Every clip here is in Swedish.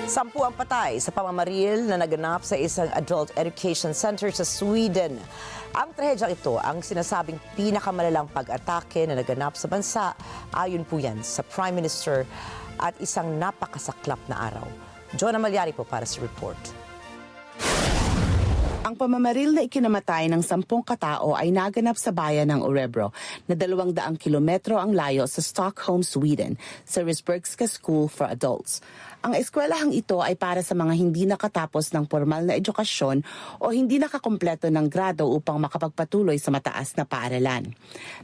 10 ang patay sa pamamaril na naganap sa isang adult education center sa Sweden. Ang trahedyang ito ang sinasabing pinakamalalang pag-atake na naganap sa bansa, ayon po yan sa Prime Minister, at isang napakasaklap na araw. Jonah Malyari po para sa report. Ang pamamaril na ikinamatay ng 10 katao ay naganap sa bayan ng Örebro na 200 kilometro ang layo sa Stockholm, Sweden, sa Risbergska School for Adults. Ang eskwelahang ito ay para sa mga hindi nakatapos ng formal na edukasyon o hindi nakakumpleto ng grado upang makapagpatuloy sa mataas na paaralan.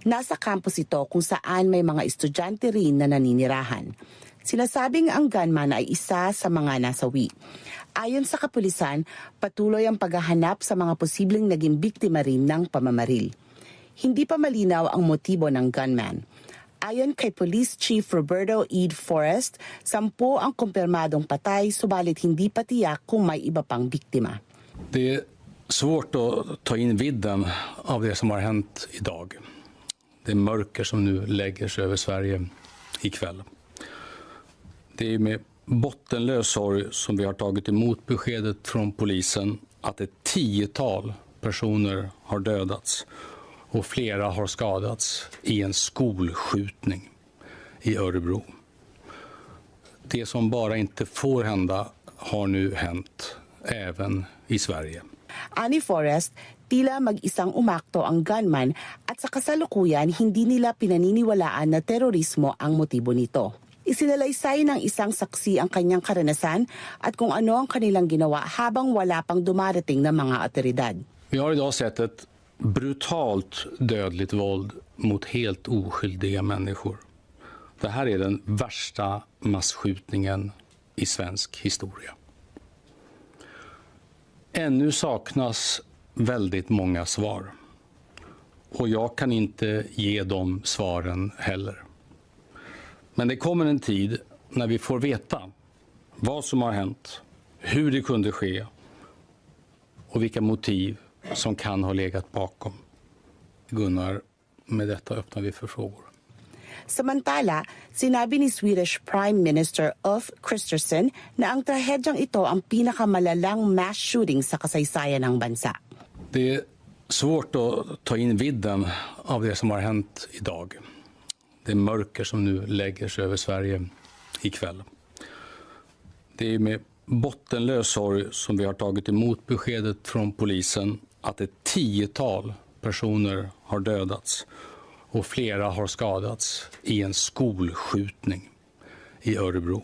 Nasa campus ito kung saan may mga estudyante rin na naninirahan. Sinasabing ang gunman ay isa sa mga nasawi. Ayon sa kapulisan, patuloy ang paghahanap sa mga posibleng naging biktima rin ng pamamaril. Hindi pa malinaw ang motibo ng gunman. Ayon kay Police Chief Roberto Ed Forrest, 10 ang kumpirmadong patay, subalit hindi pa tiyak kung may iba pang biktima. Det är svårt att ta in vidden av det som har hänt idag. Det mörker som nu lägger sig över Sverige ikväll. Det är med bottenlös sorg som vi har tagit emot beskedet från polisen att ett 10-tal personer har dödats och flera har skadats i en skolskjutning i Örebro. Det som bara inte får hända har nu hänt även i Sverige. Ani Forrest, tila mag-isang umakto ang gunman at sa kasalukuyan hindi nila pinaniniwalaan na terorismo ang motibo nito. Isinalaysay ng isang saksi ang kanyang karanasan at kung ano ang kanilang ginawa habang wala pang dumarating na mga otoridad. Vi har idag sett ett brutalt dödligt våld mot helt oskyldiga människor. Det här är den värsta massskjutningen i svensk historia. Ännu saknas väldigt många svar. Och jag kan inte ge de svaren heller. Men det kommer en tid när vi får veta vad som har hänt, hur det kunde ske och vilka motiv som kan ha legat bakom. Gunnar, med detta öppnar vi för frågor. Samantala, sinabi ni Swedish Prime Minister Ulf Kristersson na ang trahedyang ito ang pinakamalalang mass shooting sa kasaysayan ng bansa. Det är svårt att ta in vidden av det som har hänt idag. Det mörker som nu lägger sig över Sverige ikväll. Det är med bottenlös sorg som vi har tagit emot beskedet från polisen att ett 10-tal personer har dödats och flera har skadats i en skolskjutning i Örebro.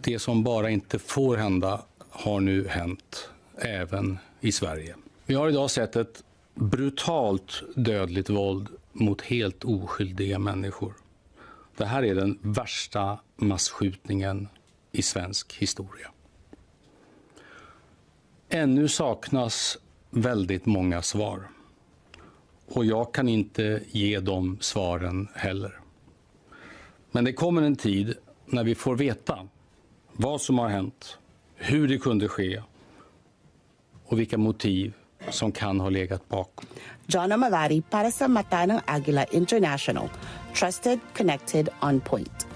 Det som bara inte får hända har nu hänt även i Sverige. Vi har idag sett ett brutalt dödligt våld mot helt oskyldiga människor. Det här är den värsta massskjutningen i svensk historia. Ännu saknas väldigt många svar. Och jag kan inte ge de svaren heller. Men det kommer en tid när vi får veta vad som har hänt, hur det kunde ske och vilka motiv som kan ha legat bakom. Jonah Malyari para sa Mata ng Agila International. Trusted, connected, on point.